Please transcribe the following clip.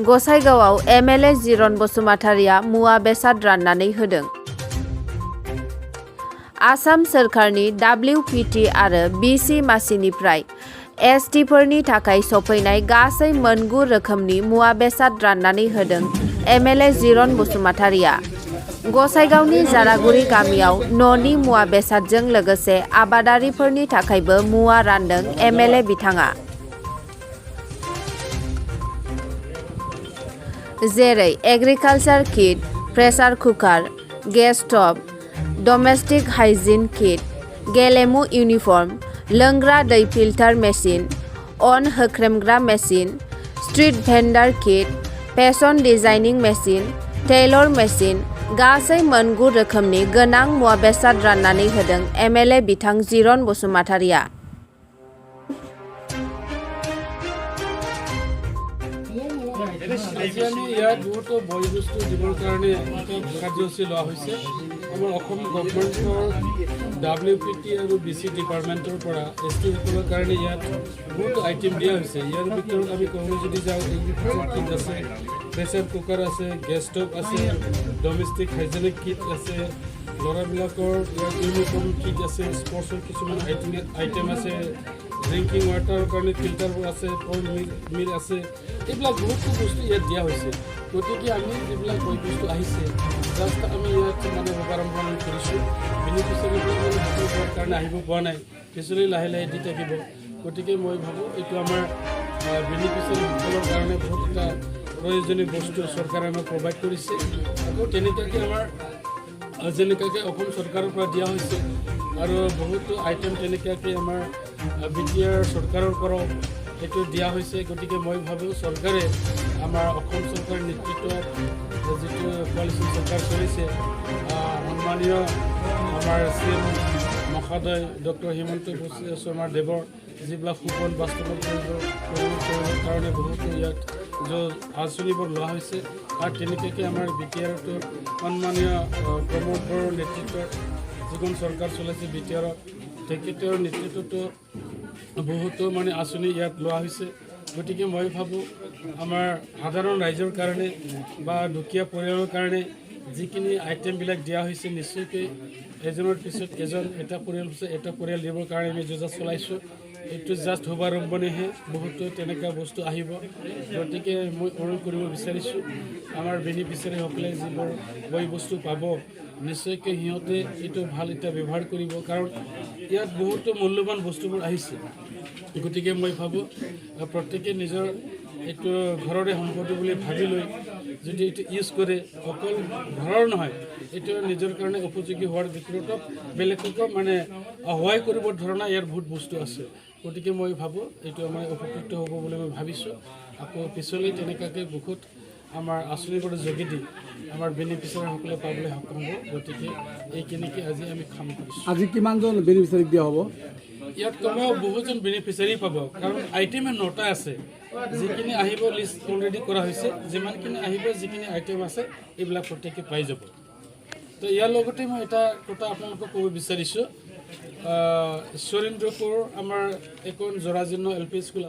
गसाइगावआव MLA जिरन बसुमतारिया मुवा बेसाद राननानै होदों। आसाम सोरखारनि WPT आरो BC मासिनिफ्राय STफोरनि थाखाय सफैनाय गासै मोनगु रोखोमनि मुवा बेसाद राननानै होदों MLA जिरन बसुमतारिया। गसाइगावनि जारागुरि गामियाव न'नि मुवा बेसादजों लोगोसे आबादारिफोरनि थाखायबो मुवा रानदों MLA बिथाङा। जेरै agriculture kit, pressure cooker, gas stove, domestic hygiene kit, गेलेमु इउनिफर्म, लोंग्रा दै फिल्टार मेसिन, अन होख्रेमग्रा machine, street vendor kit, fashion designing machine, tailor machine गासै मोनगु रोखोमनि गोनां मुवा बेसाद राननानै होदों MLA बिथां जिरन बसुमतारिया। আজি আমি ইয়াত বহুতো বয় বস্তু দিবৰ কাৰণে কাৰ্যসূচী লোৱা হৈছে। আমাৰ অসম গভৰ্ণমেণ্টৰ WPT আৰু BC ডিপাৰ্টমেণ্টৰ পৰা STসকলৰ কাৰণে ইয়াত বহুতো আইটেম দিয়া হৈছে। ইয়াৰ ভিতৰত আমি ক'বলৈ যদি যাওঁ, এগ্ৰিকালচাৰ কিট আছে, প্ৰেছাৰ কুকাৰ আছে, গেছ ষ্ট'ভ আছে, ডমেষ্টিক হাইজেনিক কিট আছে, ল'ৰাবিলাকৰ ইউনিফৰ্ম কিট আছে, স্পৰ্টছৰ কিছুমান আইটেম আছে, ড্ৰিংকিং ৱাটাৰৰ কাৰণে ফিল্টাৰবোৰ আছে, কল মিল আছে, এইবিলাক বহুতো বস্তু ইয়াত দিয়া হৈছে। গতিকে আমি যিবিলাক বয় বস্তু আহিছে জাষ্ট আমি ইয়াত শুভাৰম্ভ কৰিছোঁ। বেনিফিচিয়াৰীবিলাক বহুতৰ কাৰণে আহিব পৰা নাই, পিছলৈ লাহে লাহে দি থাকিব। গতিকে মই ভাবোঁ এইটো আমাৰ বেনিফিচিয়াৰীসকলৰ কাৰণে বহুত এটা প্ৰয়োজনীয় বস্তু চৰকাৰে আমাক প্ৰভাইড কৰিছে। আকৌ তেনেকুৱাকৈ আমাৰ যেনেকুৱাকৈ অসম চৰকাৰৰ পৰা দিয়া হৈছে আৰু বহুতো আইটেম তেনেকুৱাকৈ আমাৰ BTR চৰকাৰৰ পৰাও এইটো দিয়া হৈছে। গতিকে মই ভাবোঁ চৰকাৰে আমাৰ অসম চৰকাৰৰ নেতৃত্বত যিটো কোৱালিশ্যন চৰকাৰ চলিছে, সন্মানীয় আমাৰ CM মহোদয় ডক্টৰ হিমন্ত বিশ্ব শৰ্মা দেৱৰ যিবিলাক সুফল বাস্তৱত কৰিবৰ কাৰণে বহুতো ইয়াত আঁচনিবোৰ লোৱা হৈছে। আৰু তেনেকুৱাকৈ আমাৰ BTRতো সন্মানীয় প্ৰমোদ বড়োৰ নেতৃত্বত যিখন চৰকাৰ চলাইছে BTRত, তেখেতৰ নেতৃত্বতো বহুতো আঁচনি ইয়াত লোৱা হৈছে। গতিকে মই ভাবোঁ আমাৰ সাধাৰণ ৰাইজৰ কাৰণে বা দুখীয়া পৰিয়ালৰ কাৰণে যিখিনি আইটেমবিলাক দিয়া হৈছে, নিশ্চয়কৈ এজনৰ পিছত এজন, এটা পৰিয়াল পিছত এটা পৰিয়াল দিবৰ কাৰণে আমি যোজনা চলাইছোঁ। এইটো জাষ্ট শুভাৰম্ভণিহে, বহুতো তেনেকুৱা বস্তু আহিব। গতিকে মই অনুৰোধ কৰিব বিচাৰিছোঁ আমাৰ বেনিফিচিয়াৰীসকলে যিবোৰ বয় বস্তু পাব, নিশ্চয়কৈ সিহঁতে এইটো ভাল এটা ব্যৱহাৰ কৰিব, কাৰণ ইয়াত বহুতো মূল্যৱান বস্তুবোৰ আহিছে। গতিকে মই ভাবোঁ প্ৰত্যেকে নিজৰ এইটো ঘৰৰে সম্পত্তি বুলি ভাবি লৈ যদি এইটো ইউজ কৰে, অকল ঘৰৰ নহয়, এইটো নিজৰ কাৰণে উপযোগী হোৱাৰ ভিতৰতো বেলেগকো সহায় কৰিবৰ ধৰণৰ ইয়াৰ বহুত বস্তু আছে। গতিকে মই ভাবোঁ এইটো আমাৰ উপকৃত হ'ব বুলি মই ভাবিছোঁ। আকৌ পিছলৈ তেনেকুৱাকৈ বহুত আমাৰ আঁচনিবোৰৰ যোগেদি আমাৰ বেনিফিচিয়াৰীসকলে পাবলৈ সক্ষম হ'ব। গতিকে এইখিনিকে আজি আমি কাম কৰিছোঁ। আজি কিমানজন বেনিফিচিয়াৰীক দিয়া হ'ব? ইয়াত কমেও বহুজন বেনিফিচিয়াৰী পাব, কাৰণ আইটেম 9টা আছে। যিখিনি আহিব লিষ্ট অলৰেডি কৰা হৈছে, যিমানখিনি আহিব, যিখিনি আইটেম আছে এইবিলাক প্ৰত্যেকে পাই যাব। তো ইয়াৰ লগতে মই এটা কথা আপোনালোকক ক'ব বিচাৰিছোঁ, ঈশ্বৰীন্দ্ৰপুৰ আমাৰ এখন জৰাজীৰ্ণ LP স্কুল